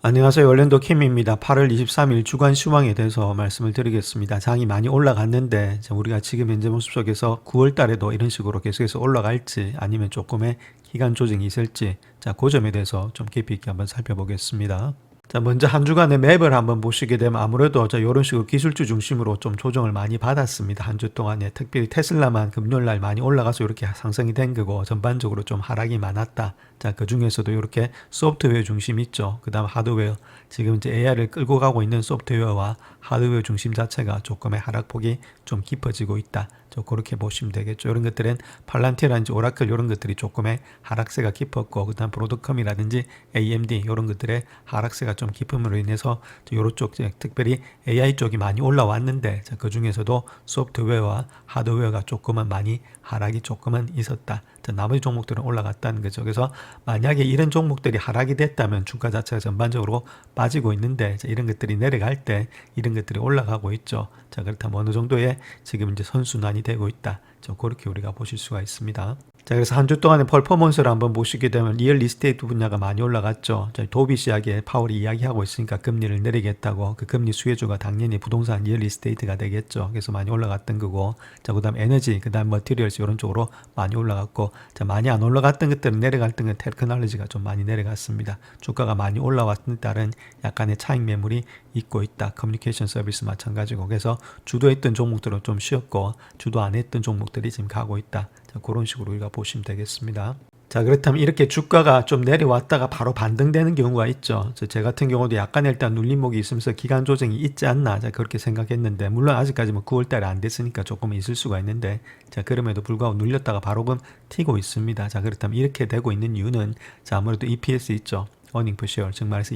안녕하세요. 얼랜도 킴입니다. 8월 23일 주간 시황에 대해서 말씀을 드리겠습니다. 장이 많이 올라갔는데 우리가 지금 현재 모습 속에서 9월 달에도 이런 식으로 계속해서 올라갈지 아니면 조금의 기간 조정이 있을지 그 점에 대해서 좀 깊이 있게 한번 살펴보겠습니다. 먼저 한 주간의 맵을 한번 보시게 되면 아무래도 이런 식으로 기술주 중심으로 좀 조정을 많이 받았습니다. 한 주 동안에 특별히 테슬라만 금요일날 많이 올라가서 이렇게 상승이 된 거고 전반적으로 좀 하락이 많았다. 그 중에서도 이렇게 소프트웨어 중심 있죠. 그 다음 하드웨어. 지금 이제 AI를 끌고 가고 있는 소프트웨어와 하드웨어 중심 자체가 조금의 하락폭이 좀 깊어지고 있다. 그렇게 보시면 되겠죠. 이런 것들은 팔란티라든지 오라클 이런 것들이 조금의 하락세가 깊었고 그다음 브로드컴이라든지 AMD 이런 것들의 하락세가 좀 깊음으로 인해서 이런 쪽 특별히 AI 쪽이 많이 올라왔는데 그 중에서도 소프트웨어와 하드웨어가 조금은 많이 하락이 조금은 있었다. 나머지 종목들은 올라갔다는 거죠. 그래서 만약에 이런 종목들이 하락이 됐다면 주가 자체가 전반적으로 빠지고 있는데 이런 것들이 내려갈 때 이런 것들이 올라가고 있죠. 그렇다면 어느 정도의 지금 이제 선순환이 되고 있다. 그렇게 우리가 보실 수가 있습니다. 그래서 한 주 동안의 퍼포먼스를 한번 보시게 되면 리얼 리스테이트 분야가 많이 올라갔죠. 도비 시하게 파월이 이야기하고 있으니까 금리를 내리겠다고 그 금리 수혜주가 당연히 부동산 리얼 리스테이트가 되겠죠. 그래서 많이 올라갔던 거고 그다음 에너지, 그다음 머티리얼스 이런 쪽으로 많이 올라갔고 많이 안 올라갔던 것들은 내려갔던 건 테크놀로지가 좀 많이 내려갔습니다. 주가가 많이 올라왔던 딸은 약간의 차익 매물이 있고 있다. 커뮤니케이션 서비스 마찬가지고 그래서 주도했던 종목들은 좀 쉬었고 주도 안 했던 종목들이 지금 가고 있다. 그런 식으로 우리가 보시면 되겠습니다. 그렇다면 이렇게 주가가 좀 내려왔다가 바로 반등되는 경우가 있죠. 제 같은 경우도 약간 일단 눌림목이 있으면서 기간 조정이 있지 않나 그렇게 생각했는데 물론 아직까지 9월달에 안 됐으니까 조금 있을 수가 있는데 그럼에도 불구하고 눌렸다가 바로 튀고 있습니다. 그렇다면 이렇게 되고 있는 이유는 아무래도 EPS 있죠. 어닝 퍼 쉐어, 즉 말해서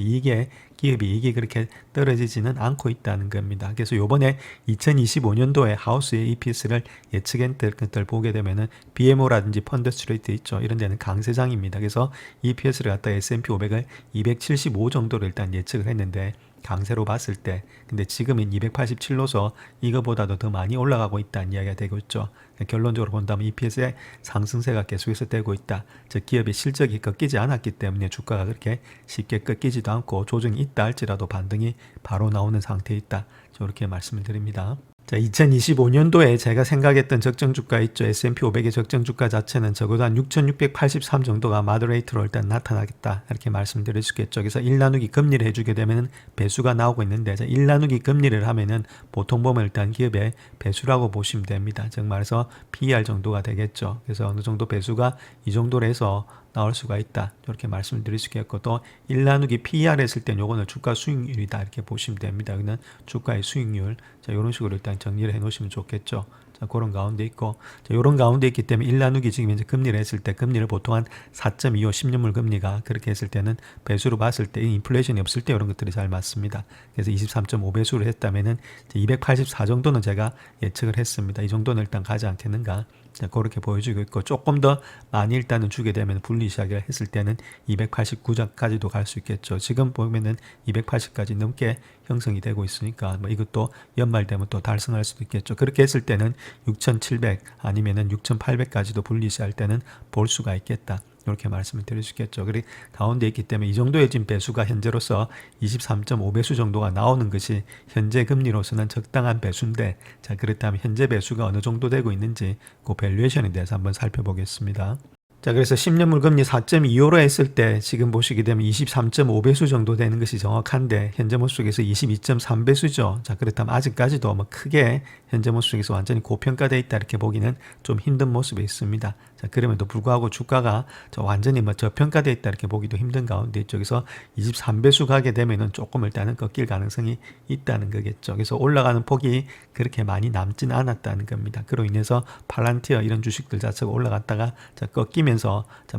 기업이 이익이 그렇게 떨어지지는 않고 있다는 겁니다. 그래서 요번에 2025년도에 하우스의 EPS를 예측했던 것들 보게 되면은 BMO라든지 펀드 스트레이트 있죠. 이런 데는 강세장입니다. 그래서 EPS를 갖다 S&P 500을 275 정도로 일단 예측을 했는데 강세로 봤을 때 근데 지금은 287로서 이거보다도 더 많이 올라가고 있다는 이야기가 되고 있죠. 결론적으로 본다면 EPS의 상승세가 계속해서 되고 있다. 즉 기업의 실적이 꺾이지 않았기 때문에 주가가 그렇게 쉽게 꺾이지도 않고 조정이 있다 할지라도 반등이 바로 나오는 상태에 있다. 저렇게 말씀을 드립니다. 2025년도에 제가 생각했던 적정 주가 있죠. S&P 500의 적정 주가 자체는 적어도 한 6,683 정도가 마더레이트로 일단 나타나겠다. 이렇게 말씀드릴 수 있겠죠. 그래서 1나누기 금리를 해주게 되면 배수가 나오고 있는데 1나누기 금리를 하면은 보통 보면 일단 기업의 배수라고 보시면 됩니다. 즉 말해서 PER 정도가 되겠죠. 그래서 어느 정도 배수가 이 정도로 해서 나올 수가 있다. 이렇게 말씀을 드릴 수 있겠고 또 1나누기 PER 했을 땐 요거는 주가 수익률이다. 이렇게 보시면 됩니다. 그는 주가의 수익률. 이런 식으로 일단 정리를 해 놓으시면 좋겠죠. 그런 가운데 있고 이런 가운데 있기 때문에 1나누기 지금 이제 금리를 했을 때 금리를 보통 한 4.25 10년물 금리가 그렇게 했을 때는 배수로 봤을 때 인플레이션이 없을 때 이런 것들이 잘 맞습니다. 그래서 23.5배수를 했다면은 284 정도는 제가 예측을 했습니다. 이 정도는 일단 가지 않겠는가. 그렇게 보여주고 있고 조금 더 많이 일단은 주게 되면 분리 시작을 했을 때는 289까지도 갈 수 있겠죠. 지금 보면은 280까지 넘게 형성이 되고 있으니까 이것도 연말 되면 또 달성할 수도 있겠죠. 그렇게 했을 때는 6,700 아니면은 6,800까지도 분리 시할 때는 볼 수가 있겠다. 이렇게 말씀을 드릴 수 있겠죠. 그리고 가운데 있기 때문에 이 정도의 지금 배수가 현재로서 23.5배수 정도가 나오는 것이 현재 금리로서는 적당한 배수인데 그렇다면 현재 배수가 어느 정도 되고 있는지 그 밸류에이션에 대해서 한번 살펴보겠습니다. 그래서 10년물 금리 4.25로 했을 때 지금 보시게 되면 23.5배수 정도 되는 것이 정확한데 현재 모습 속에서 22.3배수죠. 그렇다면 아직까지도 크게 현재 모습 속에서 완전히 고평가되어 있다 이렇게 보기는 좀 힘든 모습에 있습니다. 그럼에도 불구하고 주가가 완전히 저평가되어 있다 이렇게 보기도 힘든 가운데 이쪽에서 23배수 가게 되면은 조금 일단은 꺾일 가능성이 있다는 거겠죠. 그래서 올라가는 폭이 그렇게 많이 남지는 않았다는 겁니다. 그로 인해서 팔란티어 이런 주식들 자체가 올라갔다가 꺾이면서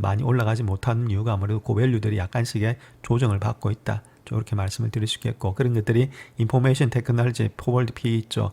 많이 올라가지 못하는 이유가 아무래도 고밸류들이 약간씩의 조정을 받고 있다. 이렇게 말씀을 드릴 수 있겠고 그런 것들이 인포메이션 테크놀로지 포월드 PE 있죠.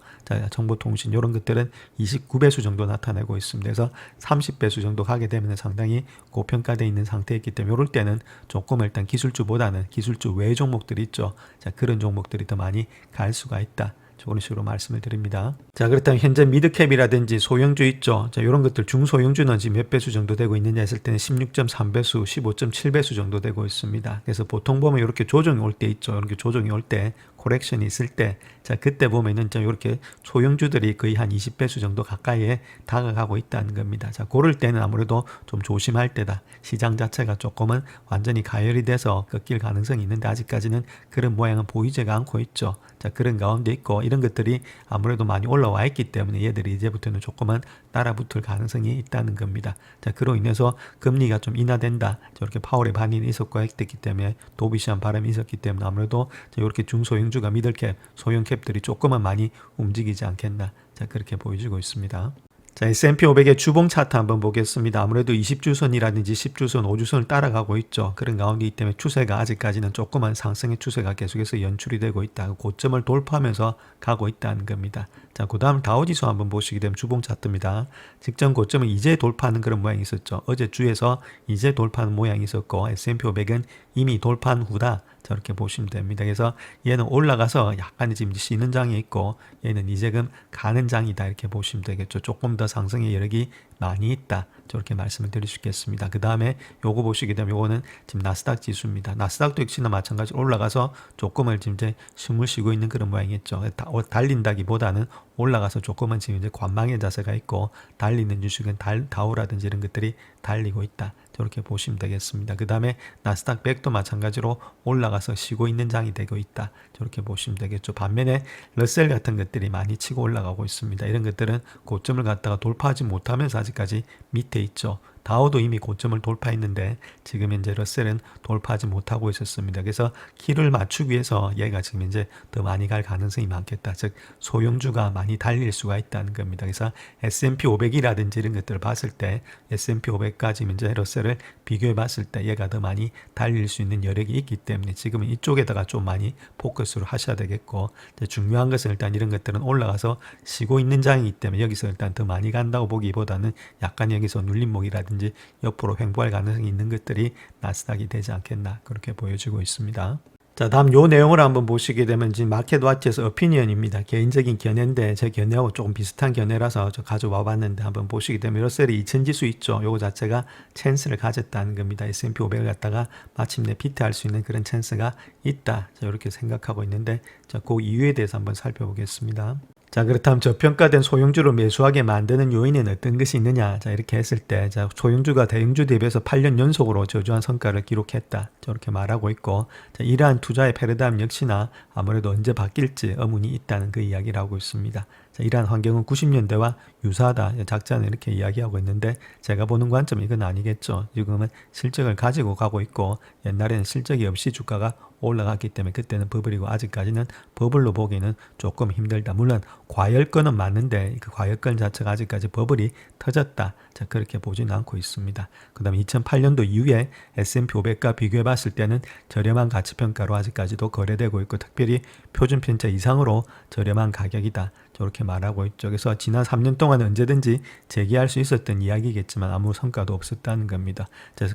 정보통신 이런 것들은 29배수 정도 나타내고 있습니다. 그래서 30배수 정도 가게 되면 상당히 고평가되어 있는 상태이기 때문에 이럴 때는 조금 일단 기술주보다는 기술주 외 종목들이 있죠. 그런 종목들이 더 많이 갈 수가 있다. 그런 식으로 말씀을 드립니다. 자, 그렇다면 현재 미드캡이라든지 소형주 있죠. 자, 이런 것들 중소형주는 지금 몇 배수 정도 되고 있느냐 했을 때는 16.3배수, 15.7배수 정도 되고 있습니다. 그래서 보통 보면 이렇게 조정이 올 때 있죠. 이렇게 조정이 올 때, 코렉션이 있을 때, 자, 그때 보면은 이렇게 소형주들이 거의 한 20배수 정도 가까이에 다가가고 있다는 겁니다. 자, 그럴 때는 아무래도 좀 조심할 때다. 시장 자체가 조금은 완전히 가열이 돼서 꺾일 가능성이 있는데 아직까지는 그런 모양은 보이지가 않고 있죠. 자, 그런 가운데 있고 이런 것들이 아무래도 많이 올라와 있기 때문에 얘들이 이제부터는 조금은 따라붙을 가능성이 있다는 겁니다. 자, 그로 인해서 금리가 좀 인하된다. 저렇게 파월의 반응이 있었고 했기 때문에 도비시한 바람이 있었기 때문에 아무래도 이렇게 중소형주가 미들캡, 소형캡들이 조금은 많이 움직이지 않겠나. 자, 그렇게 보여지고 있습니다. 자, S&P 500의 주봉 차트 한번 보겠습니다. 아무래도 20주선이라든지 10주선, 5주선을 따라가고 있죠. 그런 가운데이기 때문에 추세가 아직까지는 조그만 상승의 추세가 계속해서 연출이 되고 있다. 고점을 돌파하면서 가고 있다는 겁니다. 자, 그 다음 다우지수 한번 보시게 되면 주봉 차트입니다. 직전 고점은 이제 돌파하는 그런 모양이 있었죠. 어제 주에서 이제 돌파하는 모양이 있었고 S&P 500은 이미 돌파한 후다. 저렇게 보시면 됩니다. 그래서 얘는 올라가서 약간 지금 쉬는 장이 있고 얘는 이제금 가는 장이다 이렇게 보시면 되겠죠. 조금 더 상승의 여력이 많이 있다. 저렇게 말씀을 드릴 수 있겠습니다. 그 다음에 요거 보시게 되면 요거는 지금 나스닥 지수입니다. 나스닥도 역시나 마찬가지로 올라가서 조금을 지금 이제 숨을 쉬고 있는 그런 모양이겠죠. 달린다기보다는 올라가서 조금은 지금 이제 관망의 자세가 있고 달리는 주식은 다우라든지 이런 것들이 달리고 있다. 저렇게 보시면 되겠습니다. 그 다음에 나스닥 100도 마찬가지로 올라가서 쉬고 있는 장이 되고 있다. 저렇게 보시면 되겠죠. 반면에 러셀 같은 것들이 많이 치고 올라가고 있습니다. 이런 것들은 고점을 갖다가 돌파하지 못하면서 아직까지 밑에 있죠. 다우도 이미 고점을 돌파했는데 지금 현재 러셀은 돌파하지 못하고 있었습니다. 그래서 키를 맞추기 위해서 얘가 지금 이제 더 많이 갈 가능성이 많겠다. 즉 소형주가 많이 달릴 수가 있다는 겁니다. 그래서 S&P 500이라든지 이런 것들을 봤을 때 S&P 500과 지금 이제 러셀을 비교해 봤을 때 얘가 더 많이 달릴 수 있는 여력이 있기 때문에 지금은 이쪽에다가 좀 많이 포커스를 하셔야 되겠고 중요한 것은 일단 이런 것들은 올라가서 쉬고 있는 장이기 때문에 여기서 일단 더 많이 간다고 보기보다는 약간 여기서 눌림목이라든지 옆으로 횡보할 가능성이 있는 것들이 나스닥이 되지 않겠나 그렇게 보여지고 있습니다. 자, 다음 요 내용을 한번 보시게 되면 지금 마켓와치에서 오피니언입니다. 개인적인 견해인데 제 견해하고 조금 비슷한 견해라서 저 가져와 봤는데 한번 보시게 되면 러셀이 2000지수 있죠. 요거 자체가 찬스를 가졌다는 겁니다. S&P 500을 갖다가 마침내 비트할 수 있는 그런 찬스가 있다. 자, 이렇게 생각하고 있는데 자, 그 이유에 대해서 한번 살펴보겠습니다. 자, 그렇다면 저평가된 소형주를 매수하게 만드는 요인은 어떤 것이 있느냐? 자, 이렇게 했을 때, 자, 소형주가 대형주 대비해서 8년 연속으로 저조한 성과를 기록했다. 저렇게 말하고 있고, 자, 이러한 투자의 패러다임 역시나 아무래도 언제 바뀔지 의문이 있다는 그 이야기를 하고 있습니다. 자, 이러한 환경은 90년대와 유사하다. 작자는 이렇게 이야기하고 있는데 제가 보는 관점은 이건 아니겠죠. 지금은 실적을 가지고 가고 있고 옛날에는 실적이 없이 주가가 올라갔기 때문에 그때는 버블이고 아직까지는 버블로 보기는 조금 힘들다. 물론 과열권은 맞는데 그 과열권 자체가 아직까지 버블이 터졌다. 자, 그렇게 보지는 않고 있습니다. 그 다음에 2008년도 이후에 S&P 500과 비교해 봤을 때는 저렴한 가치평가로 아직까지도 거래되고 있고 특별히 표준편차 이상으로 저렴한 가격이다. 저렇게 말하고 있죠. 그래서 지난 3년 동안 언제든지 재기할 수 있었던 이야기겠지만 아무 성과도 없었다는 겁니다.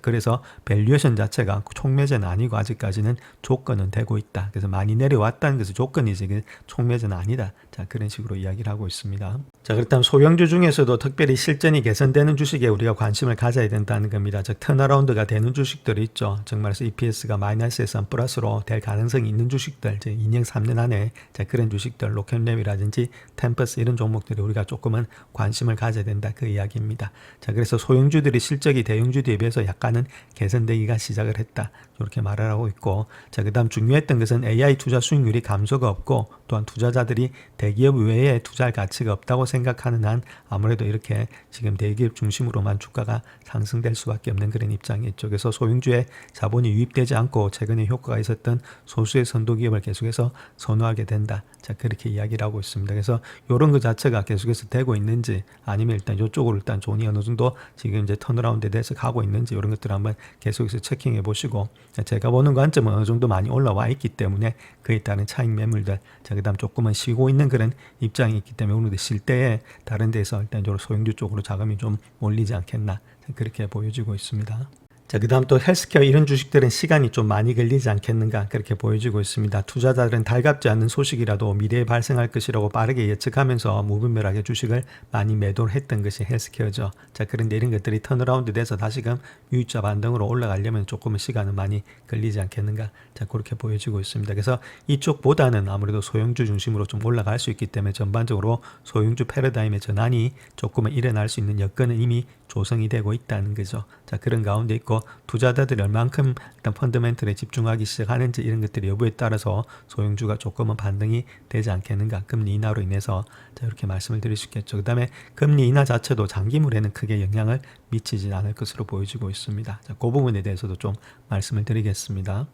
그래서 밸류에이션 자체가 촉매제는 아니고 아직까지는 조건은 되고 있다. 그래서 많이 내려왔다는 것은 조건이지 촉매제는 아니다. 자, 그런 식으로 이야기를 하고 있습니다. 자, 그렇다면 소형주 중에서도 특별히 실전이 개선되는 주식에 우리가 관심을 가져야 된다는 겁니다. 즉 턴어라운드가 되는 주식들이 있죠. 정말서 EPS가 마이너스에서 플러스로 될 가능성이 있는 주식들, 즉 2년 3년 안에 자, 그런 주식들 로켓랩이라든지 템퍼스 이런 종목들이 우리가 조금은 관심을 가져야 된다 그 이야기입니다. 자, 그래서 소형주들이 실적이 대형주 대비해서 약간은 개선되기가 시작을 했다. 이렇게 말을 하고 있고 자, 그 다음 중요했던 것은 AI 투자 수익률이 감소가 없고 또한 투자자들이 대기업 외에 투자할 가치가 없다고 생각하는 한 아무래도 이렇게 지금 대기업 중심으로만 주가가 상승될 수밖에 없는 그런 입장이었죠. 그래서 소형주에 자본이 유입되지 않고 최근에 효과가 있었던 소수의 선도기업을 계속해서 선호하게 된다. 자, 그렇게 이야기를 하고 있습니다. 그래서 이런 것 자체가 계속해서 되고 있는지 아니면 일단 이쪽으로 일단 존이 어느 정도 지금 이제 턴어라운드에 대해서 가고 있는지 이런 것들을 한번 계속해서 체킹해 보시고 제가 보는 관점은 어느 정도 많이 올라와 있기 때문에 그에 따른 차익 매물들 자, 그 다음 조금은 쉬고 있는 그런 입장이 있기 때문에 오늘도 쉴 때에 다른 데서 일단 소형주 쪽으로 자금이 좀 몰리지 않겠나 그렇게 보여지고 있습니다. 자, 그 다음 또 헬스케어 이런 주식들은 시간이 좀 많이 걸리지 않겠는가 그렇게 보여지고 있습니다. 투자자들은 달갑지 않는 소식이라도 미래에 발생할 것이라고 빠르게 예측하면서 무분별하게 주식을 많이 매도를 했던 것이 헬스케어죠. 자, 그런데 이런 것들이 턴어라운드 돼서 다시금 U자 반등으로 올라가려면 조금은 시간은 많이 걸리지 않겠는가. 자, 그렇게 보여지고 있습니다. 그래서 이쪽보다는 아무래도 소형주 중심으로 좀 올라갈 수 있기 때문에 전반적으로 소형주 패러다임의 전환이 조금은 일어날 수 있는 여건은 이미 조성이 되고 있다는 거죠. 자, 그런 가운데 있고 투자자들이 얼만큼 일단 펀더멘털에 집중하기 시작하는지 이런 것들의 여부에 따라서 소형주가 조금은 반등이 되지 않겠는가. 금리 인하로 인해서 자, 이렇게 말씀을 드릴 수 있겠죠. 그 다음에 금리 인하 자체도 장기물에는 크게 영향을 미치지 않을 것으로 보여지고 있습니다. 자, 그 부분에 대해서도 좀 말씀을 드리겠습니다.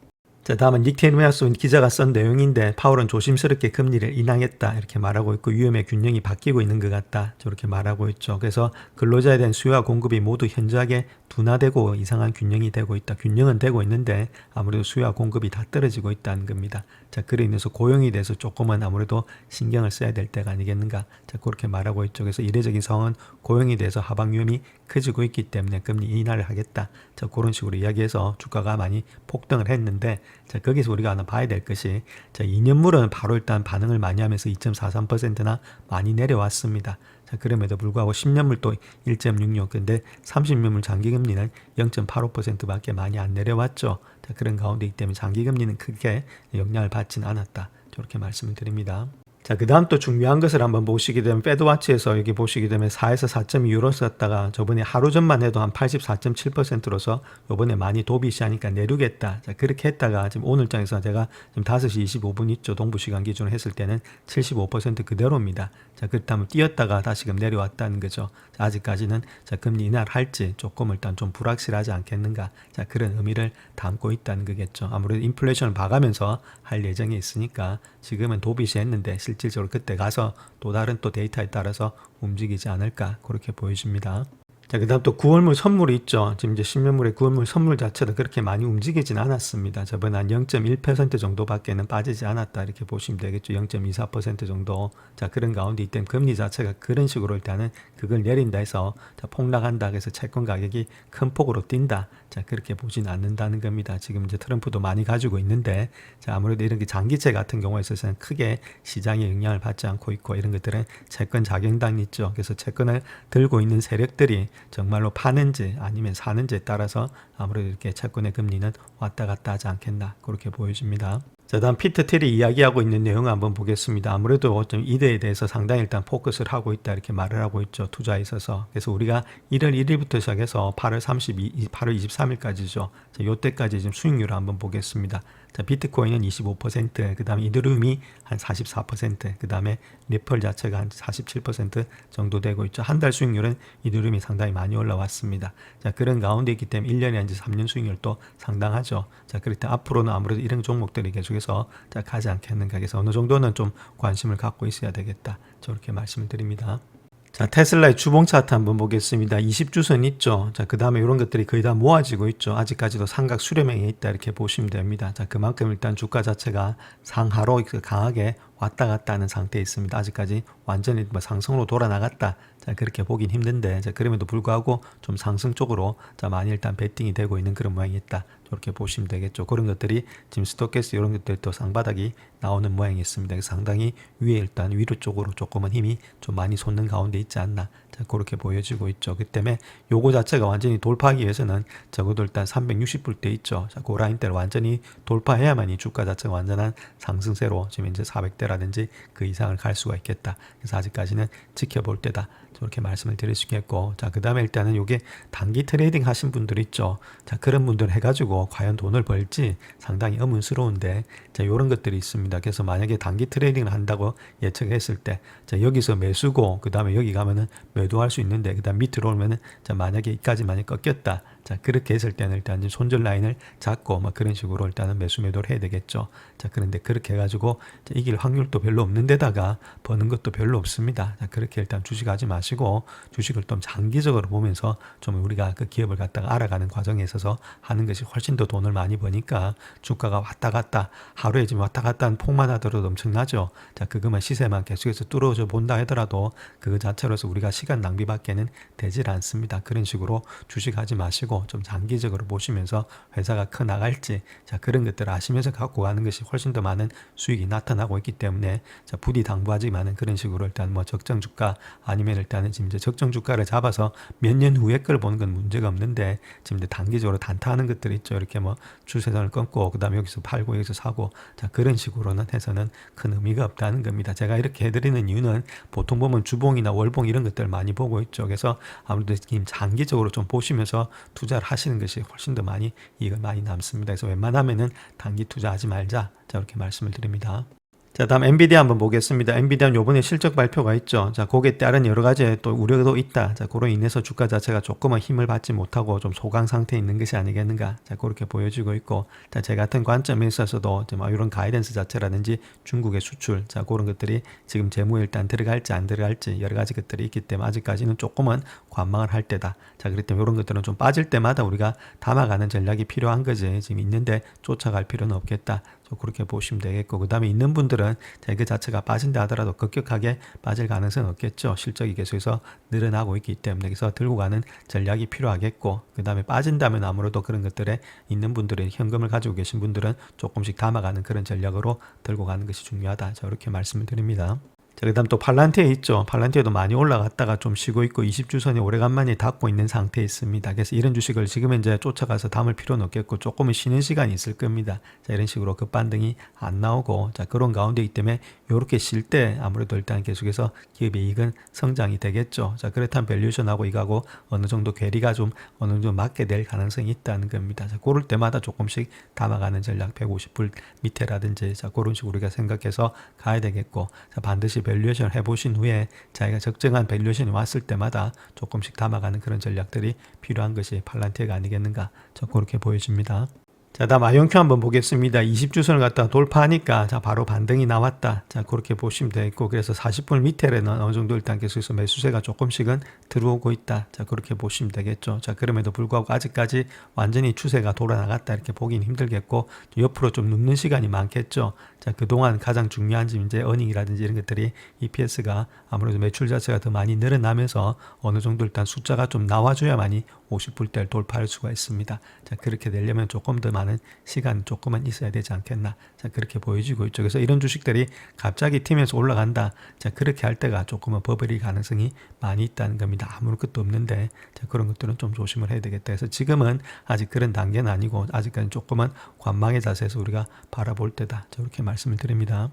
자, 다음은 닉 테일메아스 기자가 쓴 내용인데 파월은 조심스럽게 금리를 인하했다 이렇게 말하고 있고 위험의 균형이 바뀌고 있는 것 같다 저렇게 말하고 있죠. 그래서 근로자에 대한 수요와 공급이 모두 현저하게 둔화되고 이상한 균형이 되고 있다. 균형은 되고 있는데 아무래도 수요와 공급이 다 떨어지고 있다는 겁니다. 자, 그로 인해서 고용에 대해서 조금은 아무래도 신경을 써야 될 때가 아니겠는가. 자, 그렇게 말하고 있죠. 그래서 이례적인 상황은 고용에 대해서 하방 위험이 커지고 있기 때문에 금리 인하를 하겠다. 자, 그런 식으로 이야기해서 주가가 많이 폭등을 했는데 자, 거기서 우리가 하나 봐야 될 것이 자, 2년물은 바로 일단 반응을 많이 하면서 2.43%나 많이 내려왔습니다. 자, 그럼에도 불구하고 10년물도 1.66 근데 30년물 장기금리는 0.85%밖에 많이 안 내려왔죠. 자, 그런 가운데 있기 때문에 장기금리는 크게 영향을 받지는 않았다. 저렇게 말씀을 드립니다. 자, 그 다음 또 중요한 것을 한번 보시게 되면 패드와치에서 여기 보시게 되면 4에서 4.2유로 썼다가 저번에 하루 전만 해도 한 84.7%로서 요번에 많이 도비시하니까 내리겠다. 자, 그렇게 했다가 지금 오늘장에서 제가 지금 5시 25분 있죠. 동부시간 기준으로 했을 때는 75% 그대로입니다. 자, 그렇다면 뛰었다가 다시금 내려왔다는 거죠. 자, 아직까지는 자, 금리 인하를 할지 조금 일단 좀 불확실하지 않겠는가. 자, 그런 의미를 담고 있다는 거겠죠. 아무래도 인플레이션을 봐가면서 할 예정이 있으니까 지금은 도비시했는데 실질적으로 그때 가서 또 다른 또 데이터에 따라서 움직이지 않을까 그렇게 보여집니다. 자, 그 다음 또 9월물 선물이 있죠. 지금 이제 10년물의 9월물 선물 자체도 그렇게 많이 움직이진 않았습니다. 저번에 한 0.1% 정도밖에는 빠지지 않았다. 이렇게 보시면 되겠죠. 0.24% 정도. 자, 그런 가운데 이때 금리 자체가 그런 식으로 일단은 그걸 내린다 해서 자, 폭락한다. 그래서 채권 가격이 큰 폭으로 뛴다. 자, 그렇게 보진 않는다는 겁니다. 지금 이제 트럼프도 많이 가지고 있는데 자, 아무래도 이런 게 장기채 같은 경우에 있어서는 크게 시장에 영향을 받지 않고 있고 이런 것들은 채권 자경단이 있죠. 그래서 채권을 들고 있는 세력들이 정말로 파는지 아니면 사는지에 따라서 아무래도 이렇게 채권의 금리는 왔다 갔다 하지 않겠나 그렇게 보여집니다. 자, 다음 피터 텔이 이야기하고 있는 내용을 한번 보겠습니다. 아무래도 좀 이대에 대해서 상당히 일단 포커스를 하고 있다 이렇게 말을 하고 있죠. 투자에 있어서. 그래서 우리가 1월 1일부터 시작해서 8월 23일까지죠. 자, 요때까지 지금 수익률을 한번 보겠습니다. 자, 비트코인은 25%, 그 다음에 이더리움이 한 44%, 그 다음에 리플 자체가 한 47% 정도 되고 있죠. 한 달 수익률은 이더리움이 상당히 많이 올라왔습니다. 자, 그런 가운데 있기 때문에 1년에 이제 3년 수익률도 상당하죠. 자, 그럴 때 앞으로는 아무래도 이런 종목들이 계속해서 자, 가지 않겠는가. 그래서 어느 정도는 좀 관심을 갖고 있어야 되겠다. 저렇게 말씀을 드립니다. 자, 테슬라의 주봉 차트 한번 보겠습니다. 20주선 있죠. 자, 그 다음에 이런 것들이 거의 다 모아지고 있죠. 아직까지도 삼각 수렴형에 있다 이렇게 보시면 됩니다. 자, 그만큼 일단 주가 자체가 상하로 강하게 왔다 갔다 하는 상태에 있습니다. 아직까지 완전히 상승으로 돌아 나갔다. 자, 그렇게 보긴 힘든데, 자, 그럼에도 불구하고 좀 상승 쪽으로 자, 많이 일단 베팅이 되고 있는 그런 모양이 있다. 이렇게 보시면 되겠죠. 그런 것들이 지금 스토캐스트 이런 것들이 또 상바닥이 나오는 모양이 있습니다. 그래서 상당히 위에 일단 위로 쪽으로 조금은 힘이 좀 많이 솟는 가운데 있지 않나. 자, 그렇게 보여지고 있죠. 그 때문에 요거 자체가 완전히 돌파하기 위해서는 적어도 일단 360불대 있죠. 자, 그 라인대를 완전히 돌파해야만 이 주가 자체가 완전한 상승세로 지금 이제 400대라든지 그 이상을 갈 수가 있겠다. 그래서 아직까지는 지켜볼 때다. 저렇게 말씀을 드릴 수 있겠고, 자, 그 다음에 일단은 요게 단기 트레이딩 하신 분들 있죠. 자, 그런 분들 해가지고 과연 돈을 벌지 상당히 의문스러운데, 자, 요런 것들이 있습니다. 그래서 만약에 단기 트레이딩을 한다고 예측했을 때, 자, 여기서 매수고, 그 다음에 여기 가면은 매도할 수 있는데, 그 다음 밑으로 오면은, 자, 만약에 이까지 만약 꺾였다. 자, 그렇게 했을 때는 일단 손절 라인을 잡고, 뭐 그런 식으로 일단은 매수 매도를 해야 되겠죠. 자, 그런데 그렇게 해가지고, 자, 이길 확률도 별로 없는 데다가 버는 것도 별로 없습니다. 자, 그렇게 일단 주식하지 마시고, 주식을 좀 장기적으로 보면서 좀 우리가 그 기업을 갖다가 알아가는 과정에 있어서 하는 것이 훨씬 더 돈을 많이 버니까 주가가 왔다 갔다, 하루에 지금 왔다 갔다 하는 폭만 하더라도 엄청나죠. 자, 그것만 시세만 계속해서 뚫어져 본다 하더라도 그거 자체로서 우리가 시간 낭비밖에는 되질 않습니다. 그런 식으로 주식하지 마시고, 말고 좀 장기적으로 보시면서 회사가 커 나갈지 자 그런 것들을 아시면서 갖고 가는 것이 훨씬 더 많은 수익이 나타나고 있기 때문에 자 부디 당부하지만은 그런 식으로 일단 뭐 적정 주가 아니면 일단은 지금 이제 적정 주가를 잡아서 몇 년 후에 걸 보는 건 문제가 없는데 지금 이제 단기적으로 단타하는 것들이 있죠. 이렇게 뭐 추세선을 끊고 그다음에 여기서 팔고 여기서 사고 자 그런 식으로는 해서는 큰 의미가 없다는 겁니다. 제가 이렇게 해드리는 이유는 보통 보면 주봉이나 월봉 이런 것들 많이 보고 있죠. 그래서 아무래도 지금 장기적으로 좀 보시면서 투자를 하시는 것이 훨씬 더 많이 이익을 많이 남습니다. 그래서 웬만하면은 단기 투자하지 말자. 자 이렇게 말씀을 드립니다. 자, 다음 엔비디아 한번 보겠습니다. 엔비디아는 요번에 실적 발표가 있죠. 자, 거기에 따른 여러 가지 또 우려도 있다. 자, 그로 인해서 주가 자체가 조금은 힘을 받지 못하고 좀 소강 상태에 있는 것이 아니겠는가. 자, 그렇게 보여지고 있고. 자, 제 같은 관점에 있어서도 좀 이런 가이던스 자체라든지 중국의 수출. 자, 그런 것들이 지금 재무에 일단 들어갈지 안 들어갈지 여러 가지 것들이 있기 때문에 아직까지는 조금은 관망을 할 때다. 자, 그렇기 때문에 이런 것들은 좀 빠질 때마다 우리가 담아가는 전략이 필요한 거지. 지금 있는데 쫓아갈 필요는 없겠다. 그렇게 보시면 되겠고 그 다음에 있는 분들은 그 자체가 빠진다 하더라도 급격하게 빠질 가능성은 없겠죠. 실적이 계속해서 늘어나고 있기 때문에 그래서 들고 가는 전략이 필요하겠고 그 다음에 빠진다면 아무래도 그런 것들에 있는 분들은 현금을 가지고 계신 분들은 조금씩 담아가는 그런 전략으로 들고 가는 것이 중요하다. 자 이렇게 말씀을 드립니다. 자, 그 다음 또 팔란티에 있죠. 팔란티에도 많이 올라갔다가 좀 쉬고 있고 20주선이 오래간만에 닿고 있는 상태에 있습니다. 그래서 이런 주식을 지금 이제 쫓아가서 담을 필요는 없겠고 조금은 쉬는 시간이 있을 겁니다. 자, 이런 식으로 급반등이 안 나오고 자, 그런 가운데이기 때문에 이렇게 쉴 때 아무래도 일단 계속해서 기업의 이익은 성장이 되겠죠. 자, 그렇다면 밸류에이션하고 이거하고 어느 정도 괴리가 좀 어느 정도 맞게 될 가능성이 있다는 겁니다. 자, 그럴 때마다 조금씩 담아가는 전략 150불 밑에라든지 자, 그런 식으로 우리가 생각해서 가야 되겠고 자, 반드시 밸류에이션 해보신 후에 자기가 적정한 밸류에이션이 왔을 때마다 조금씩 담아가는 그런 전략들이 필요한 것이 팔란티어가 아니겠는가 저 그렇게 보여집니다. 자, 다음 아이온큐 한번 보겠습니다. 20주선을 갖다 돌파하니까 자 바로 반등이 나왔다. 자 그렇게 보시면 되겠고 그래서 40분 밑에는 어느 정도 일단 계속해서 매수세가 조금씩은 들어오고 있다. 자 그렇게 보시면 되겠죠. 자 그럼에도 불구하고 아직까지 완전히 추세가 돌아나갔다 이렇게 보기는 힘들겠고 옆으로 좀 눕는 시간이 많겠죠. 자 그동안 가장 중요한 점 이제 어닝이라든지 이런 것들이 EPS가 아무래도 매출 자체가 더 많이 늘어나면서 어느 정도 일단 숫자가 좀 나와줘야만이 50불대를 돌파할 수가 있습니다. 자 그렇게 되려면 조금 더 많은 시간 조금은 있어야 되지 않겠나. 자 그렇게 보여지고 있죠. 그래서 이런 주식들이 갑자기 튀면서 올라간다. 자 그렇게 할 때가 조금은 버블일 가능성이 많이 있다는 겁니다. 아무런 것도 없는데 자 그런 것들은 좀 조심을 해야 되겠다. 그래서 지금은 아직 그런 단계는 아니고 아직까지 조금은 관망의 자세에서 우리가 바라볼 때다. 자 이렇게 말씀을 드립니다.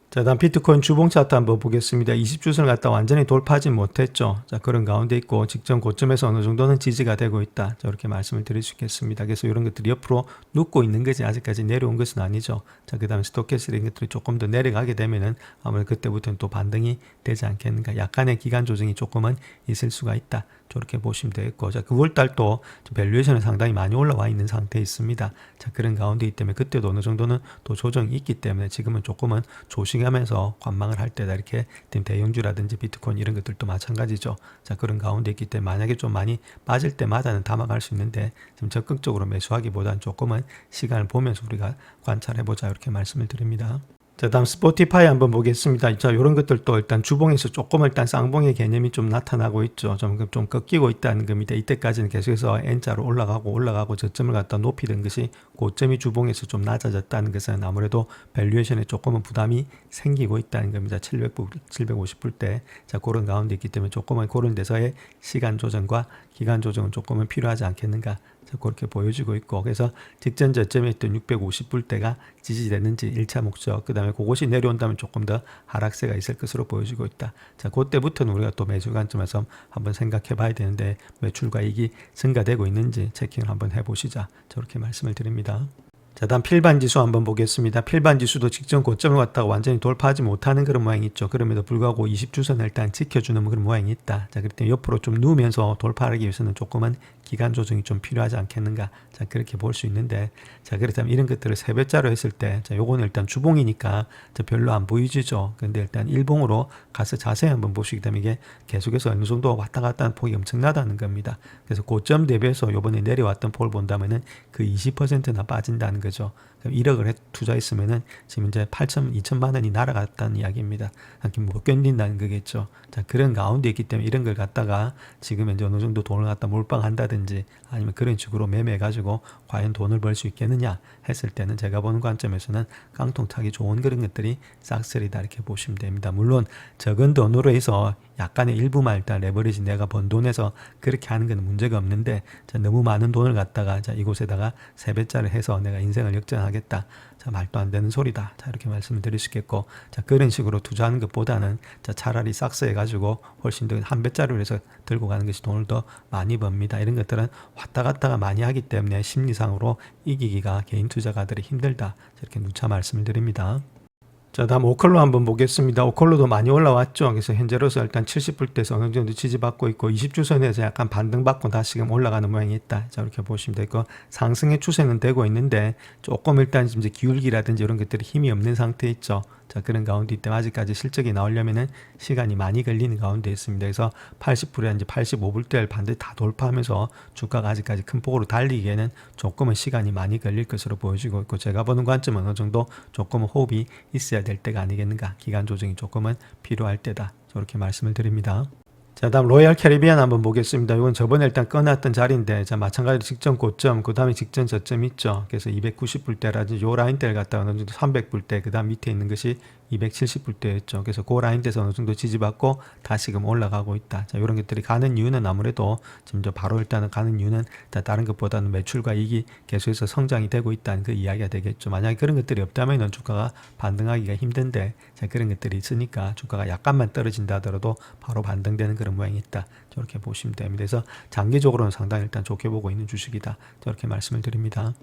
자, 다음 비트코인 주봉 차트 한번 보겠습니다. 20주선을 갖다 완전히 돌파하지 못했죠. 자, 그런 가운데 있고 직전 고점에서 어느 정도는 지지가 되고 있다. 자, 이렇게 말씀을 드릴 수 있겠습니다. 그래서 이런 것들이 옆으로 눕고 있는 것이 아직까지 내려온 것은 아니죠. 자, 그 다음에 스토캐스트 이런 것들이 조금 더 내려가게 되면은 아무래도 그때부터는 또 반등이 되지 않겠는가. 약간의 기간 조정이 조금은 있을 수가 있다. 저렇게 보시면 되겠고 자 9월달 또 밸류에이션은 상당히 많이 올라와 있는 상태에 있습니다. 자 그런 가운데이기 때문에 그때도 어느 정도는 또 조정이 있기 때문에 지금은 조금은 조심하면서 관망을 할 때다 이렇게 대형주라든지 비트코인 이런 것들도 마찬가지죠. 자 그런 가운데 있기 때문에 만약에 좀 많이 빠질 때마다는 담아갈 수 있는데 지금 적극적으로 매수하기보다는 조금은 시간을 보면서 우리가 관찰해보자 이렇게 말씀을 드립니다. 자, 다음 스포티파이 한번 보겠습니다. 자, 이런 것들도 일단 주봉에서 조금 일단 쌍봉의 개념이 좀 나타나고 있죠. 좀 꺾이고 있다는 겁니다. 이때까지는 계속해서 N자로 올라가고 저점을 갖다 높이던 것이 고점이 주봉에서 좀 낮아졌다는 것은 아무래도 밸류에이션에 조금은 부담이 생기고 있다는 겁니다. 750불 때. 자, 그런 가운데 있기 때문에 조금은 그런 데서의 시간 조정과 기간 조정은 조금은 필요하지 않겠는가. 그렇게 보여지고 있고 그래서 직전 저점에 있던 650불대가 지지되는지 1차 목적 그 다음에 그것이 내려온다면 조금 더 하락세가 있을 것으로 보여지고 있다. 자 그때부터는 우리가 또 매수 관점에서 한번 생각해 봐야 되는데 매출과 이익이 증가되고 있는지 체킹을 한번 해보시자 저렇게 말씀을 드립니다. 자, 다음 필반지수 한번 보겠습니다. 필반지수도 직전 고점을 갖다가 완전히 돌파하지 못하는 그런 모양이 있죠. 그럼에도 불구하고 20주선을 일단 지켜주는 그런 모양이 있다. 자, 그렇기 때문에 옆으로 좀 누우면서 돌파하기 위해서는 조금은 기간 조정이 좀 필요하지 않겠는가. 자, 그렇게 볼 수 있는데, 자, 그렇다면 이런 것들을 세 배짜로 했을 때, 자, 요거는 일단 주봉이니까 별로 안 보이지죠. 근데 일단 일봉으로 가서 자세히 한번 보시게 되면 이게 계속해서 어느 정도 왔다 갔다 하는 폭이 엄청나다는 겁니다. 그래서 고점 대비해서 요번에 내려왔던 폭을 본다면은 그 20%나 빠진다는 거죠. 1억을 투자했으면은 지금 이제 2천만 원이 날아갔다는 이야기입니다. 못 견딘다는 거겠죠. 자, 그런 가운데 있기 때문에 이런 걸 갖다가 지금 이제 어느 정도 돈을 갖다 몰빵한다든지 한다든지 아니면 그런 식으로 매매해가지고 과연 돈을 벌 수 있겠느냐 했을 때는 제가 보는 관점에서는 깡통 타기 좋은 그런 것들이 싹쓸이다 이렇게 보시면 됩니다. 물론 적은 돈으로 해서 약간의 일부만 일단 레버리지 내가 번 돈에서 그렇게 하는 건 문제가 없는데 자, 너무 많은 돈을 갖다가 자, 이곳에다가 3배짜리 해서 내가 인생을 역전하겠다. 자, 말도 안 되는 소리다. 자, 이렇게 말씀을 드릴 수 있겠고, 자, 그런 식으로 투자하는 것보다는 자, 차라리 싹스해가지고 훨씬 더 1배짜리로 해서 들고 가는 것이 돈을 더 많이 법니다. 이런 것들은 왔다 갔다가 많이 하기 때문에 심리상으로 이기기가 개인 투자가들이 힘들다. 이렇게 누차 말씀을 드립니다. 자, 다음 오컬로 한번 보겠습니다. 오컬로도 많이 올라왔죠. 그래서 현재로서 일단 70불대에서 어느 정도 지지받고 있고 20주선에서 약간 반등받고 다시금 올라가는 모양이 있다. 자, 이렇게 보시면 되고 상승의 추세는 되고 있는데 조금 일단 이제 기울기라든지 이런 것들이 힘이 없는 상태 있죠. 자, 그런 가운데 있다면 아직까지 실적이 나오려면은 시간이 많이 걸리는 가운데 있습니다. 그래서 80불에 85불대를 반드시 다 돌파하면서 주가가 아직까지 큰 폭으로 달리기에는 조금은 시간이 많이 걸릴 것으로 보여지고 있고 제가 보는 관점은 어느 정도 조금은 호흡이 있어야 될 때가 아니겠는가. 기간 조정이 조금은 필요할 때다. 저렇게 말씀을 드립니다. 자, 다음 로얄 캐리비안 한번 보겠습니다. 이건 저번에 일단 꺼놨던 자리인데, 자, 마찬가지로 직전 고점, 그 다음에 직전 저점 있죠. 그래서 290불대라든지 요 라인대를 갖다가 어느 정도 300불대, 그 다음 밑에 있는 것이 270불대였죠. 그래서 그 라인대에서 어느 정도 지지받고 다시금 올라가고 있다. 자, 이런 것들이 가는 이유는 아무래도 지금 바로 일단은 가는 이유는 다른 것보다는 매출과 이익이 계속해서 성장이 되고 있다는 그 이야기가 되겠죠. 만약에 그런 것들이 없다면 주가가 반등하기가 힘든데, 자, 그런 것들이 있으니까 주가가 약간만 떨어진다 하더라도 바로 반등되는 그런 모양이 있다. 저렇게 보시면 됩니다. 그래서 장기적으로는 상당히 일단 좋게 보고 있는 주식이다. 저렇게 말씀을 드립니다.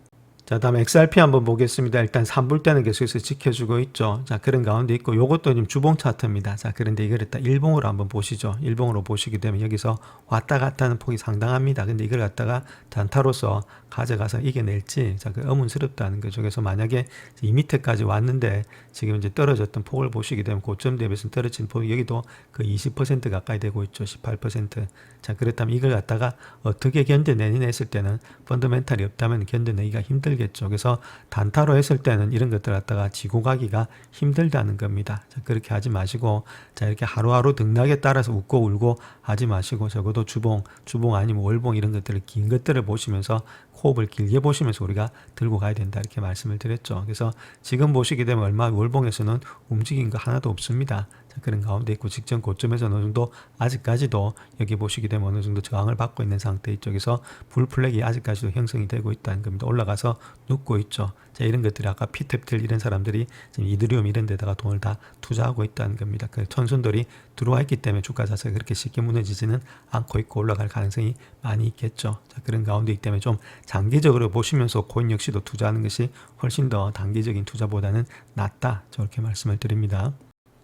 자, 다음에 XRP 한번 보겠습니다. 일단 3불대는 계속해서 지켜주고 있죠. 자, 그런 가운데 있고 요것도 지금 주봉 차트입니다. 자, 그런데 이걸 일단 일봉으로 한번 보시죠. 일봉으로 보시게 되면 여기서 왔다 갔다 하는 폭이 상당합니다. 근데 이걸 갖다가 단타로서 가져가서 이겨낼지, 자, 그 의문스럽다는 거죠. 그래서 만약에 이 밑에까지 왔는데 지금 이제 떨어졌던 폭을 보시게 되면 고점 대비해서 떨어진 폭이 여기도 그 20% 가까이 되고 있죠. 18%. 자, 그렇다면 이걸 갖다가 어떻게 견뎌내느냐 했을 때는 펀더멘탈이 없다면 견뎌내기가 힘들겠죠. 그래서 단타로 했을 때는 이런 것들 갖다가 지고 가기가 힘들다는 겁니다. 자, 그렇게 하지 마시고, 자, 이렇게 하루하루 등락에 따라서 웃고 울고 하지 마시고, 적어도 주봉 아니면 월봉 이런 것들을 긴 것들을 보시면서 호흡을 길게 보시면서 우리가 들고 가야 된다 이렇게 말씀을 드렸죠. 그래서 지금 보시게 되면 얼마 월봉에서는 움직인 거 하나도 없습니다. 자, 그런 가운데 있고 직전 고점에서 어느 정도 아직까지도 여기 보시게 되면 어느 정도 저항을 받고 있는 상태 이쪽에서 불플렉이 아직까지도 형성이 되고 있다는 겁니다. 올라가서 눕고 있죠. 자, 이런 것들이 아까 피탭들 이런 사람들이 지금 이더리움 이런 데다가 돈을 다 투자하고 있다는 겁니다. 그 천순들이 들어와 있기 때문에 주가 자체가 그렇게 쉽게 무너지지는 않고 있고 올라갈 가능성이 많이 있겠죠. 자, 그런 가운데 있기 때문에 좀 장기적으로 보시면서 코인 역시도 투자하는 것이 훨씬 더 단기적인 투자보다는 낫다. 저렇게 말씀을 드립니다.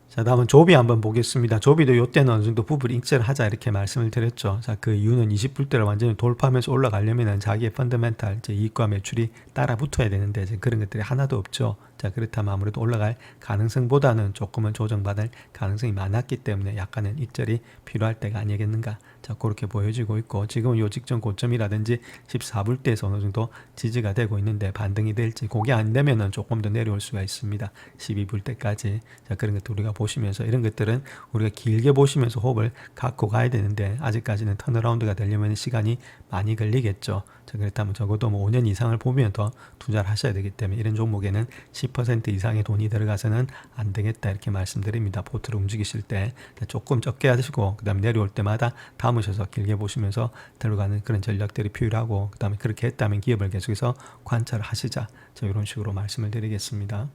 자, 다음은 조비 한번 보겠습니다. 조비도 이때는 어느 정도 부분 익절을 하자 이렇게 말씀을 드렸죠. 자, 그 이유는 20불대를 완전히 돌파하면서 올라가려면 자기의 펀더멘탈, 이익과 매출이 따라 붙어야 되는데 그런 것들이 하나도 없죠. 자, 그렇다면 아무래도 올라갈 가능성보다는 조금은 조정받을 가능성이 많았기 때문에 약간은 익절이 필요할 때가 아니겠는가. 자, 그렇게 보여지고 있고 지금은 요 직전 고점이라든지 14불대에서 어느 정도 지지가 되고 있는데 반등이 될지 그게 안 되면은 조금 더 내려올 수가 있습니다. 12불대까지. 자, 그런 것도 우리가 보시면서 이런 것들은 우리가 길게 보시면서 호흡을 갖고 가야 되는데 아직까지는 턴어라운드가 되려면 시간이 많이 걸리겠죠. 자, 그렇다면 적어도 5년 이상을 보면 더 투자를 하셔야 되기 때문에 이런 종목에는 10% 이상의 돈이 들어가서는 안 되겠다 이렇게 말씀드립니다. 포트를 움직이실 때 조금 적게 하시고 그 다음에 내려올 때마다 담으셔서 길게 보시면서 들어가는 그런 전략들이 필요하고 그 다음에 그렇게 했다면 기업을 계속해서 관찰을 하시자. 자, 이런 식으로 말씀을 드리겠습니다.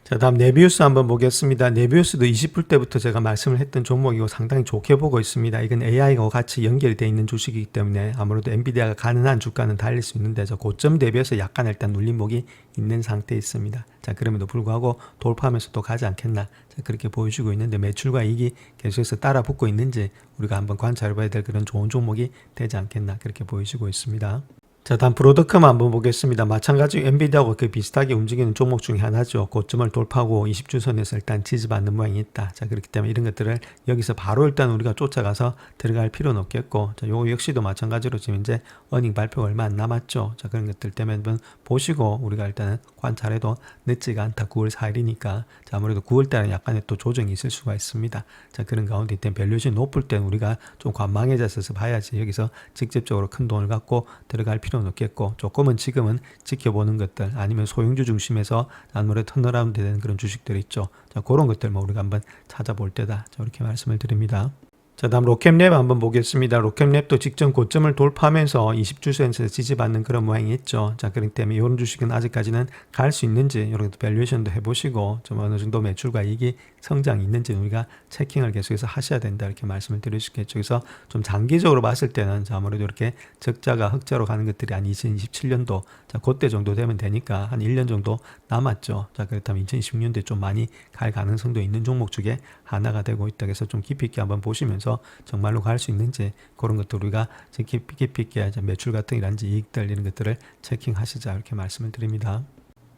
자, 다음 네비우스 한번 보겠습니다. 네비우스도 20불대부터 제가 말씀을 했던 종목이고 상당히 좋게 보고 있습니다. 이건 AI가 같이 연결이 되어 있는 주식이기 때문에 아무래도 엔비디아가 가능한 주가는 달릴 수 있는데 저 고점 대비해서 약간 일단 눌림목이 있는 상태에 있습니다. 자, 그럼에도 불구하고 돌파하면서 또 가지 않겠나. 자, 그렇게 보여주고 있는데 매출과 이익이 계속해서 따라 붙고 있는지 우리가 한번 관찰해 봐야 될 그런 좋은 종목이 되지 않겠나. 그렇게 보여지고 있습니다. 자, 다음 브로드컴 한번 보겠습니다. 마찬가지로 엔비디아하고 비슷하게 움직이는 종목 중에 하나죠. 고점을 돌파하고 20주선에서 일단 지지받는 모양이 있다. 자, 그렇기 때문에 이런 것들을 여기서 바로 일단 우리가 쫓아가서 들어갈 필요는 없겠고, 자, 요거 역시도 마찬가지로 지금 이제 어닝 발표가 얼마 안 남았죠. 자, 그런 것들 때문에 한번 보시고 우리가 일단은 관찰해도 늦지가 않다. 9월 4일이니까. 자, 아무래도 9월 달에 약간의 또 조정이 있을 수가 있습니다. 자, 그런 가운데 이때 밸류에이션이 높을 때는 우리가 좀 관망해져서 봐야지 여기서 직접적으로 큰 돈을 갖고 들어갈 필요는 없겠고, 조금은 지금은 지켜보는 것들, 아니면 소형주 중심에서 아무래도 턴어라운드 되는 그런 주식들 있죠. 자, 그런 것들 우리가 한번 찾아볼 때다. 자, 이렇게 말씀을 드립니다. 자, 다음 로켓랩 한번 보겠습니다. 로켓랩도 직전 고점을 돌파하면서 20주선에서 지지받는 그런 모양이 있죠. 자, 그렇기 때문에 이런 주식은 아직까지는 갈 수 있는지 이런 밸류에이션도 해보시고 좀 어느 정도 매출과 이익이 성장이 있는지 우리가 체킹을 계속해서 하셔야 된다, 이렇게 말씀을 드릴 수 있겠죠. 그래서 좀 장기적으로 봤을 때는 아무래도 이렇게 적자가 흑자로 가는 것들이 한 2027년도, 자, 그때 정도 되면 되니까 한 1년 정도 남았죠. 자, 그렇다면 2026년도에 좀 많이 갈 가능성도 있는 종목 중에 하나가 되고 있다. 그래서 좀 깊이 있게 한번 보시면서 정말로 갈 수 있는지 그런 것들 우리가 깊이 있게 매출 같은 이런지 이익들 이런 것들을 체킹하시자, 이렇게 말씀을 드립니다.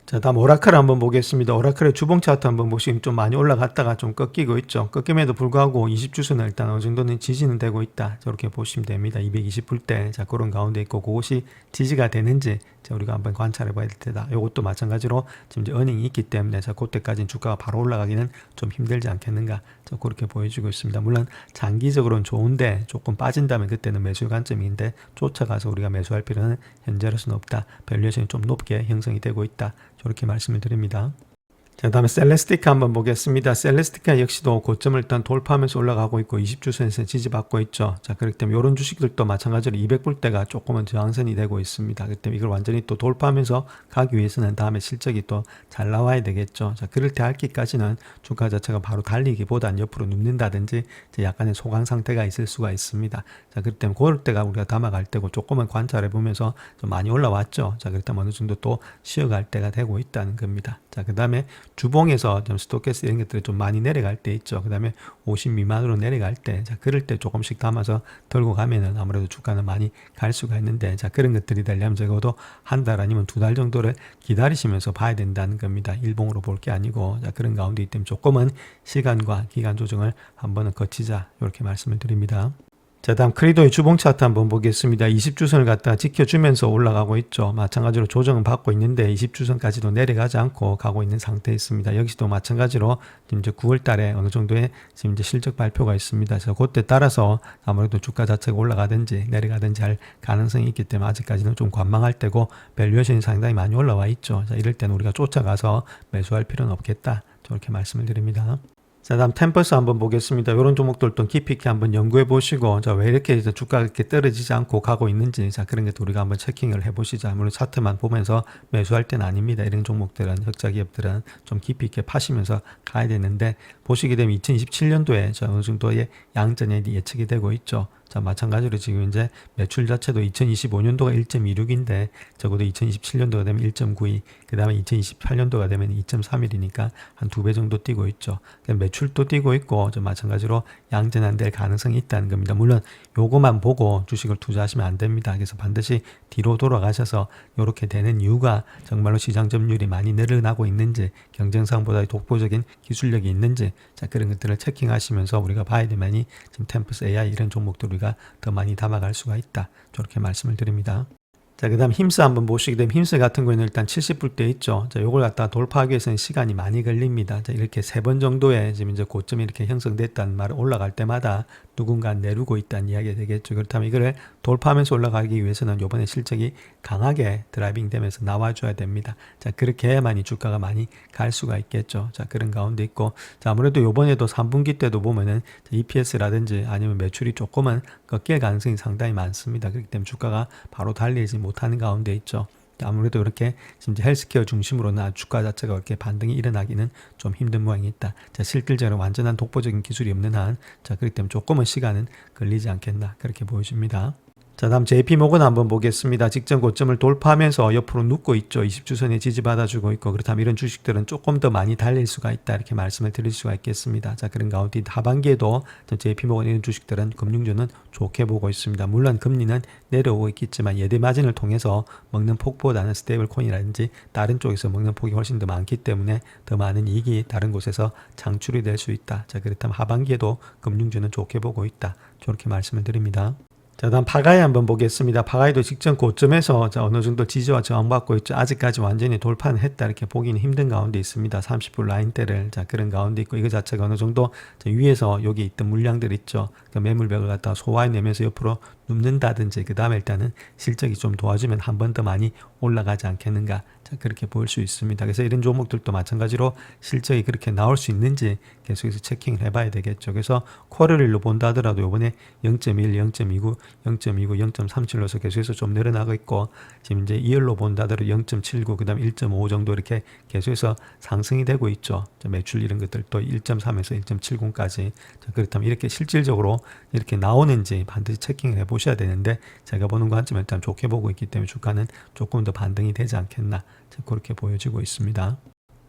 자, 다음 오라클 한번 보겠습니다. 오라클의 주봉 차트 한번 보시면 좀 많이 올라갔다가 좀 꺾이고 있죠. 꺾임에도 불구하고 20주선은 일단 어느 정도는 지지는 되고 있다. 저렇게 보시면 됩니다. 220불대. 자, 그런 가운데 있고 그것이 지지가 되는지 자, 우리가 한번 관찰해 봐야 될 테다. 이것도 마찬가지로 지금 이제 어닝이 있기 때문에 자, 그때까지는 주가가 바로 올라가기는 좀 힘들지 않겠는가. 자, 그렇게 보여주고 있습니다. 물론 장기적으로는 좋은데 조금 빠진다면 그때는 매수 관점인데 쫓아가서 우리가 매수할 필요는 현재로서는 없다. 밸류에이션이 좀 높게 형성이 되고 있다. 저렇게 말씀을 드립니다. 자, 다음에 셀레스티카 한번 보겠습니다. 셀레스티카 역시도 고점을 일단 돌파하면서 올라가고 있고 20주선에서 지지받고 있죠. 자, 그렇기 때문에 이런 주식들도 마찬가지로 200불대가 조금은 저항선이 되고 있습니다. 그렇기 때문에 이걸 완전히 또 돌파하면서 가기 위해서는 다음에 실적이 또 잘 나와야 되겠죠. 자, 그럴 때 할기까지는 주가 자체가 바로 달리기보단 옆으로 눕는다든지 약간의 소강 상태가 있을 수가 있습니다. 자, 그렇기 때문에 그럴 때가 우리가 담아갈 때고 조금은 관찰해 보면서 좀 많이 올라왔죠. 자, 그렇다면 어느 정도 또 쉬어갈 때가 되고 있다는 겁니다. 자, 그 다음에 주봉에서 좀 스토캐스 이런 것들이 좀 많이 내려갈 때 있죠. 그 다음에 50 미만으로 내려갈 때, 자, 그럴 때 조금씩 담아서 들고 가면은 아무래도 주가는 많이 갈 수가 있는데, 자, 그런 것들이 되려면 적어도 한 달 아니면 두 달 정도를 기다리시면서 봐야 된다는 겁니다. 일봉으로 볼 게 아니고, 자, 그런 가운데 있기 조금은 시간과 기간 조정을 한번은 거치자, 이렇게 말씀을 드립니다. 자, 다음 크리도의 주봉 차트 한번 보겠습니다. 20주선을 갖다가 지켜주면서 올라가고 있죠. 마찬가지로 조정은 받고 있는데 20주선까지도 내려가지 않고 가고 있는 상태에 있습니다. 여기서도 마찬가지로 지금 이제 9월 달에 어느 정도의 지금 이제 실적 발표가 있습니다. 그래서 그때 따라서 아무래도 주가 자체가 올라가든지 내려가든지 할 가능성이 있기 때문에 아직까지는 좀 관망할 때고 밸류에이션이 상당히 많이 올라와 있죠. 자, 이럴 때는 우리가 쫓아가서 매수할 필요는 없겠다. 저렇게 말씀을 드립니다. 자, 다음 템퍼스 한번 보겠습니다. 이런 종목들도 깊이 있게 한번 연구해 보시고, 자, 왜 이렇게 주가가 이렇게 떨어지지 않고 가고 있는지, 자, 그런 것도 우리가 한번 체킹을 해 보시자. 물론 차트만 보면서 매수할 때는 아닙니다. 이런 종목들은, 흑자 기업들은 좀 깊이 있게 파시면서 가야 되는데, 보시게 되면 2027년도에 어느 정도의 양전이 예측이 되고 있죠. 자, 마찬가지로 지금 이제 매출 자체도 2025년도가 1.26인데 적어도 2027년도가 되면 1.92, 그 다음에 2028년도가 되면 2.31이니까 한 2배 정도 뛰고 있죠. 매출도 뛰고 있고 좀 마찬가지로 양전 안 될 가능성이 있다는 겁니다. 물론 요거만 보고 주식을 투자하시면 안 됩니다. 그래서 반드시 뒤로 돌아가셔서 이렇게 되는 이유가 정말로 시장 점유율이 많이 늘어나고 있는지, 경쟁상보다 독보적인 기술력이 있는지, 자, 그런 것들을 체킹하시면서 우리가 봐야 되면이 지금 템퍼스 AI 이런 종목들 우리가 더 많이 담아갈 수가 있다. 저렇게 말씀을 드립니다. 자, 그 다음 힘스 한번 보시게 되면 힘스 같은 경우에는 일단 70불대 있죠. 자, 요걸 갖다 돌파하기 위해서는 시간이 많이 걸립니다. 자, 이렇게 3번 정도의 지금 이제 고점이 이렇게 형성됐다는 말을 올라갈 때마다 누군가 내리고 있다는 이야기가 되겠죠. 그렇다면 이거를 돌파하면서 올라가기 위해서는 요번에 실적이 강하게 드라이빙 되면서 나와줘야 됩니다. 자, 그렇게 해야만이 주가가 많이 갈 수가 있겠죠. 자, 그런 가운데 있고, 자, 아무래도 요번에도 3분기 때도 보면은 EPS라든지 아니면 매출이 조금은 꺾일 가능성이 상당히 많습니다. 그렇기 때문에 주가가 바로 달리지 못하는 가운데 있죠. 아무래도 이렇게 지금 헬스케어 중심으로는 주가 자체가 이렇게 반등이 일어나기는 좀 힘든 모양이 있다. 자, 실질적으로 완전한 독보적인 기술이 없는 한, 자, 그렇기 때문에 조금은 시간은 걸리지 않겠나, 그렇게 보여집니다. 자, 다음 JP모건 한번 보겠습니다. 직전 고점을 돌파하면서 옆으로 눕고 있죠. 20주선에 지지받아주고 있고, 그렇다면 이런 주식들은 조금 더 많이 달릴 수가 있다, 이렇게 말씀을 드릴 수가 있겠습니다. 자, 그런 가운데 하반기에도 JP모건 이런 주식들은 금융주는 좋게 보고 있습니다. 물론 금리는 내려오고 있겠지만 예대 마진을 통해서 먹는 폭보다는 스테이블 코인이라든지 다른 쪽에서 먹는 폭이 훨씬 더 많기 때문에 더 많은 이익이 다른 곳에서 창출이 될 수 있다. 자, 그렇다면 하반기에도 금융주는 좋게 보고 있다, 저렇게 말씀을 드립니다. 자, 다음 파가이 한번 보겠습니다. 파가이도 직전 고점에서 어느 정도 지지와 저항받고 있죠. 아직까지 완전히 돌파는 했다, 이렇게 보기는 힘든 가운데 있습니다. 30분 라인대를, 자, 그런 가운데 있고, 이거 자체가 어느 정도 위에서 여기 있던 물량들 있죠. 그 매물벽을 갖다 소화해내면서 옆으로 눕는다든지, 그 다음에 일단은 실적이 좀 도와주면 한 번 더 많이 올라가지 않겠는가, 자, 그렇게 볼 수 있습니다. 그래서 이런 종목들도 마찬가지로 실적이 그렇게 나올 수 있는지 계속해서 체킹을 해봐야 되겠죠. 그래서 쿼터일로 본다 하더라도 이번에 0.1, 0.29, 0.29, 0.37로서 계속해서 좀 늘어나고 있고, 지금 이제 2일로 본다 하더라도 0.79, 그 다음 1.5 정도 이렇게 계속해서 상승이 되고 있죠. 매출 이런 것들 또 1.3에서 1.70까지. 자, 그렇다면 이렇게 실질적으로 이렇게 나오는지 반드시 체킹을 해보셔야 되는데, 제가 보는 관점은 일단 좋게 보고 있기 때문에 주가는 조금 더 반등이 되지 않겠나, 자, 그렇게 보여지고 있습니다.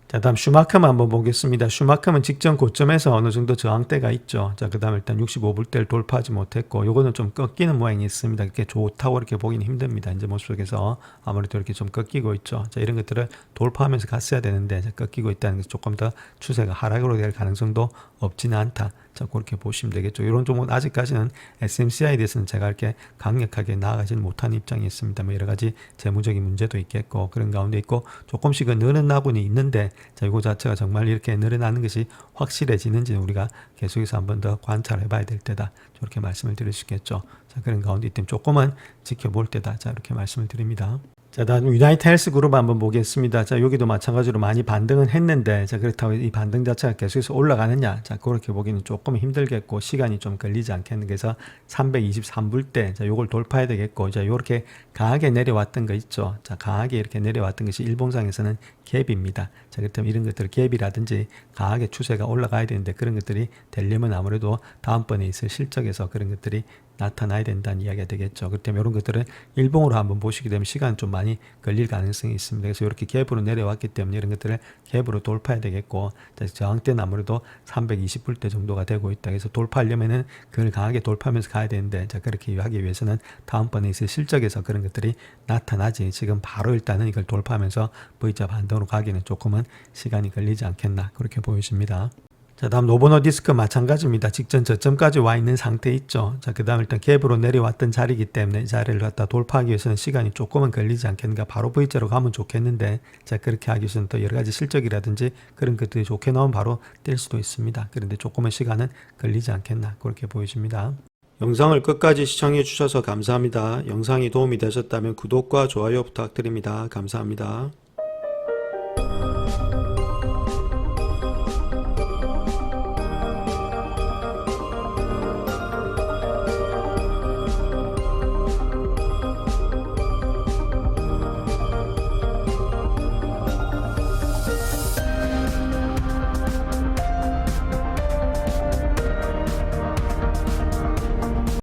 자, 다음 슈마크만 한번 보겠습니다. 슈마크는 직전 고점에서 어느 정도 저항대가 있죠. 자, 그 다음 일단 65불대를 돌파하지 못했고, 요거는 좀 꺾이는 모양이 있습니다. 이렇게 좋다고 이렇게 보기는 힘듭니다. 이제 모습 속에서 아무래도 이렇게 좀 꺾이고 있죠. 자, 이런 것들을 돌파하면서 갔어야 되는데, 자, 꺾이고 있다는 것이 조금 더 추세가 하락으로 될 가능성도 없지는 않다. 자, 그렇게 보시면 되겠죠. 이런 종목은 아직까지는 SMCI에 대해서는 제가 이렇게 강력하게 나아가지는 못하는 입장이 있습니다. 뭐 여러 가지 재무적인 문제도 있겠고, 그런 가운데 있고, 조금씩은 늘어나고는 있는데, 자, 이거 자체가 정말 이렇게 늘어나는 것이 확실해지는지는 우리가 계속해서 한 번 더 관찰해 봐야 될 때다, 저렇게 말씀을 드릴 수 있겠죠. 자, 그런 가운데 있다면 조금은 지켜볼 때다, 자, 이렇게 말씀을 드립니다. 자, 다음 유나이트 헬스 그룹 한번 보겠습니다. 자, 여기도 마찬가지로 많이 반등은 했는데, 자, 그렇다고 이 반등 자체가 계속해서 올라가느냐, 자, 그렇게 보기는 조금 힘들겠고 시간이 좀 걸리지 않겠는, 그래서 323불대, 자, 요걸 돌파해야 되겠고, 자, 요렇게 강하게 내려왔던 거 있죠. 자, 강하게 이렇게 내려왔던 것이 일봉상에서는 갭입니다. 자, 그렇다면 이런 것들 갭이라든지 강하게 추세가 올라가야 되는데, 그런 것들이 되려면 아무래도 다음번에 있을 실적에서 그런 것들이 나타나야 된다는 이야기가 되겠죠. 그렇다면 이런 것들은 일봉으로 한번 보시게 되면 시간 좀 많이 걸릴 가능성이 있습니다. 그래서 이렇게 갭으로 내려왔기 때문에 이런 것들을 갭으로 돌파해야 되겠고, 저항대는 아무래도 320불대 정도가 되고 있다. 그래서 돌파하려면은 그걸 강하게 돌파하면서 가야 되는데, 자, 그렇게 하기 위해서는 다음번에 있을 실적에서 그런 것들이 나타나지, 지금 바로 일단은 이걸 돌파하면서 V자 반등으로 가기는 조금은 시간이 걸리지 않겠나, 그렇게 보여집니다. 자, 다음 노보노디스크 마찬가지입니다. 직전 저점까지 와 있는 상태 있죠. 자, 그 다음 일단 갭으로 내려왔던 자리이기 때문에 이 자리를 갖다 돌파하기 위해서는 시간이 조금은 걸리지 않겠는가. 바로 V자로 가면 좋겠는데, 자, 그렇게 하기 위해서는 또 여러 가지 실적이라든지 그런 것들이 좋게 나오면 바로 뛸 수도 있습니다. 그런데 조금은 시간은 걸리지 않겠나, 그렇게 보여집니다. 영상을 끝까지 시청해 주셔서 감사합니다. 영상이 도움이 되셨다면 구독과 좋아요 부탁드립니다. 감사합니다.